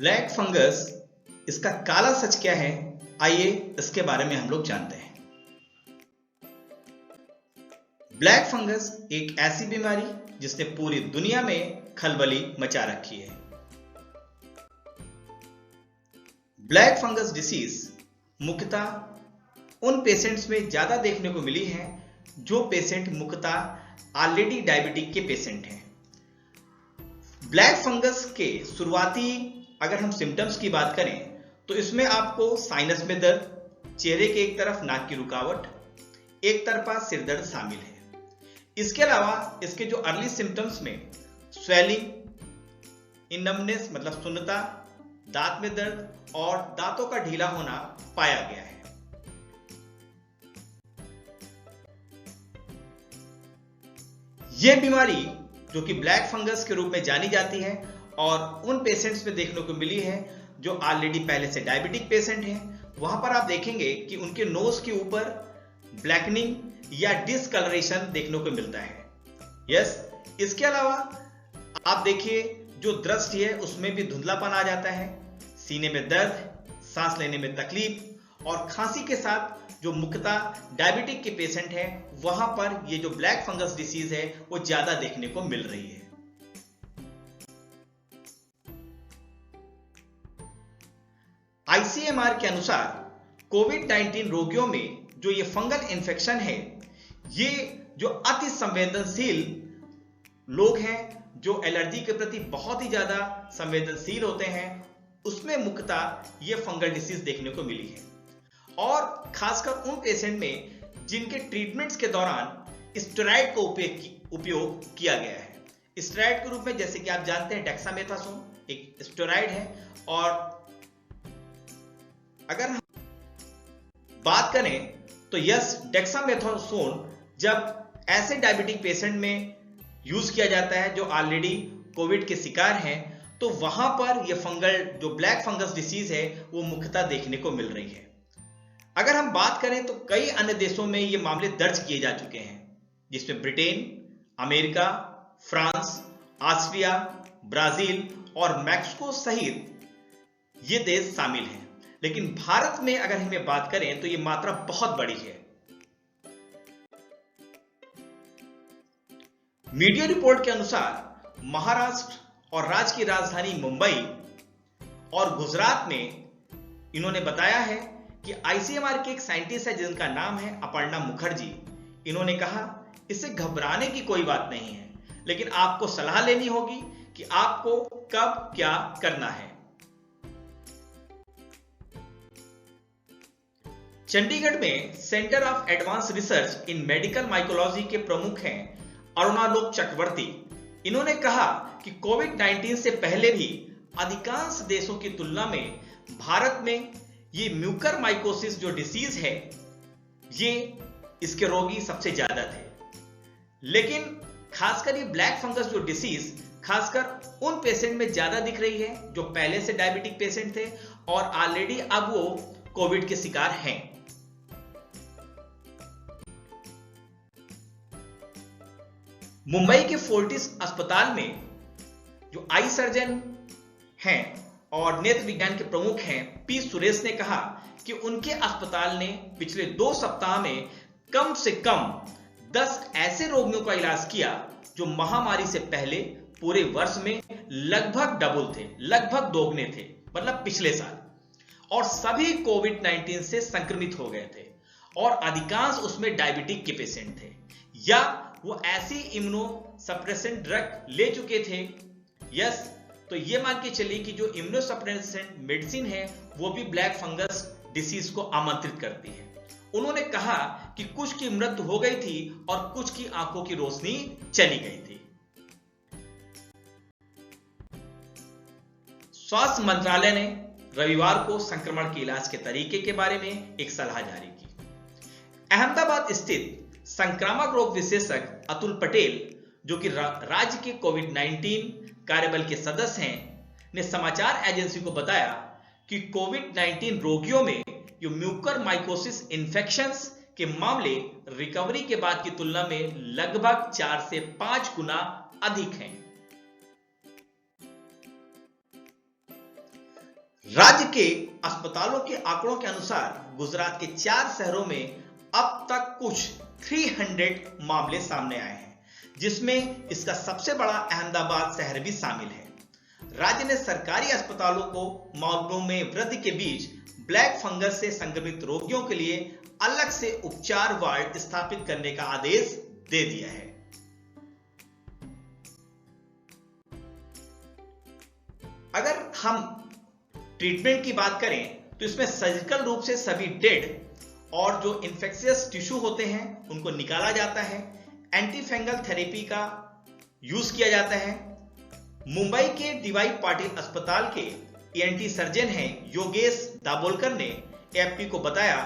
Black fungus, इसका काला सच क्या है, आइए इसके बारे में हम लोग जानते हैं। ब्लैक फंगस एक ऐसी बीमारी जिसने पूरी दुनिया में खलबली मचा रखी है। ब्लैक फंगस डिसीज मुख्यतः उन पेशेंट्स में ज्यादा देखने को मिली है जो पेशेंट मुख्यतः ऑलरेडी डायबिटिक के पेशेंट हैं। ब्लैक फंगस के शुरुआती अगर हम सिम्टम्स की बात करें तो इसमें आपको साइनस में दर्द, चेहरे के एक तरफ नाक की रुकावट, एक तरफा सिर दर्द शामिल है। इसके अलावा इसके जो अर्ली सिम्टम्स में स्वेलिंग, इनमनेस मतलब सुन्नता, दांत में दर्द और दांतों का ढीला होना पाया गया है। यह बीमारी जो कि ब्लैक फंगस के रूप में जानी जाती है और उन पेशेंट्स में देखने को मिली है जो ऑलरेडी पहले से डायबिटिक पेशेंट हैं। वहां पर आप देखेंगे कि उनके नोज के ऊपर ब्लैकनिंग या डिसकलरेशन देखने को मिलता है। यस, इसके अलावा आप देखिए जो दृष्टि है उसमें भी धुंधलापन आ जाता है, सीने में दर्द, सांस लेने में तकलीफ और खांसी के साथ जो मुख्यतः डायबिटिक के पेशेंट हैं वहां पर ये जो ब्लैक फंगस डिसीज है वो ज्यादा देखने को मिल रही है। आईसीएमआर के अनुसार कोविड-19 रोगियों में जो ये फंगल इन्फेक्शन है, ये जो अति संवेदनशील लोग हैं, जो एलर्जी के प्रति बहुत ही ज्यादा संवेदनशील होते हैं, उसमें मुख्यतः ये फंगल डिसीज देखने को मिली है। और खासकर उन पेशेंट में जिनके ट्रीटमेंट्स के दौरान स्टेरॉइड का उपयोग किया गया है। स्टेरॉइड के रूप में जैसे कि आप जानते हैं डेक्सामेथासोन एक स्टेरॉइड है। और अगर हम बात करें तो यस, डेक्सामेथासोन जब ऐसे डायबिटिक पेशेंट में यूज किया जाता है जो ऑलरेडी कोविड के शिकार हैं, तो वहां पर यह फंगल जो ब्लैक फंगस डिसीज है वो मुख्यतः देखने को मिल रही है। अगर हम बात करें तो कई अन्य देशों में ये मामले दर्ज किए जा चुके हैं, जिसमें Britain, America, France, Austria, Brazil और मैक्सिको सहित ये देश शामिल हैं। लेकिन भारत में अगर हमें बात करें तो ये मात्रा बहुत बड़ी है। मीडिया रिपोर्ट के अनुसार महाराष्ट्र और राज्य की राजधानी मुंबई और गुजरात में इन्होंने बताया है कि आईसीएमआर के एक साइंटिस्ट है जिनका नाम है अपर्णा मुखर्जी। इन्होंने कहा इससे घबराने की कोई बात नहीं है, लेकिन आपको सलाह लेनी होगी कि आपको कब क्या करना है। चंडीगढ़ में centre of advance research in medical mycology के प्रमुख हैं अरुणालोक चक्रवर्ती। इन्होंने कहा कि कोविड-19 से पहले भी अधिकांश देशों की तुलना में भारत में ये म्यूकरमाइकोसिस जो डिसीज है, ये इसके रोगी सबसे ज्यादा थे। लेकिन खासकर ये ब्लैक फंगस जो डिसीज खासकर उन पेशेंट में ज्यादा दिख रही है जो पहले से डायबिटिक पेशेंट थे और ऑलरेडी अब वो कोविड के शिकार हैं। मुंबई के फोर्टिस अस्पताल में जो आई सर्जन हैं और नेत्र विज्ञान के प्रमुख हैं पी सुरेश ने कहा कि उनके अस्पताल ने पिछले 2 सप्ताह में कम से कम 10 ऐसे रोगियों का इलाज किया जो महामारी से पहले पूरे वर्ष में लगभग डबल थे, लगभग दोगुने थे, मतलब पिछले साल। और सभी कोविड-19 से संक्रमित हो गए थे और अधिकांश उसमें डायबिटिक के पेशेंट थे या वो ऐसी इम्यूनो सप्रेसेंट ड्रग ले चुके थे। यस, तो ये मान के चलिए कि जो इम्यूनो सप्रेसेंट मेडिसिन है वो भी ब्लैक फंगस डिसीज को आमंत्रित करती है। उन्होंने कहा कि कुछ की मृत्यु हो गई थी और कुछ की आंखों की रोशनी चली गई थी। स्वास्थ्य मंत्रालय ने रविवार को संक्रमण के इलाज के तरीके के बारे में एक सलाह जारी की। अहमदाबाद स्थित संक्रामक रोग विशेषज्ञ अतुल पटेल, जो कि राज्य के कोविड-19 कार्यबल के सदस्य हैं, ने समाचार एजेंसी को बताया कि कोविड-19 रोगियों में जो म्यूकरमाइकोसिस इन्फेक्शंस के मामले रिकवरी के बाद की तुलना में लगभग 4 से 5 गुना अधिक हैं। राज्य के अस्पतालों के आंकड़ों के अनुसार गुजरात के 4 शहरों में अब तक कुछ 300 मामले सामने आए हैं, जिसमें इसका सबसे बड़ा अहमदाबाद शहर भी शामिल है। राज्य ने सरकारी अस्पतालों को मामलों में वृद्धि के बीच ब्लैक फंगस से संक्रमित रोगियों के लिए अलग से उपचार वार्ड स्थापित करने का आदेश दे दिया है। अगर हम ट्रीटमेंट की बात करें तो इसमें सर्जिकल रूप से सभी डेड और जो इंफेक्शियस टिश्यू होते हैं उनको निकाला जाता है। एंटी फंगल थेरेपी का यूज किया जाता है। मुंबई के डीवाई पाटिल अस्पताल के ENT सर्जन हैं योगेश दाभोलकर ने AFP को बताया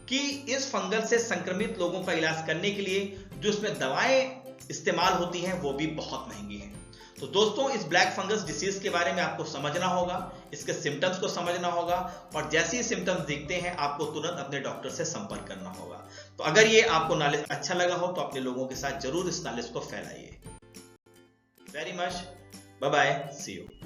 कि इस फंगल से संक्रमित लोगों का इलाज करने के लिए जो इसमें दवाएं इस्तेमाल होती हैं वो भी बहुत महंगी हैं। तो दोस्तों, इस ब्लैक फंगस डिसीज के बारे में आपको समझना होगा, इसके सिम्टम्स को समझना होगा और जैसे ही सिम्टम्स दिखते हैं आपको तुरंत अपने डॉक्टर से संपर्क करना होगा। तो अगर ये आपको नॉलेज अच्छा लगा हो तो अपने लोगों के साथ जरूर इस नॉलेज को फैलाइए। Very much, bye bye, see you.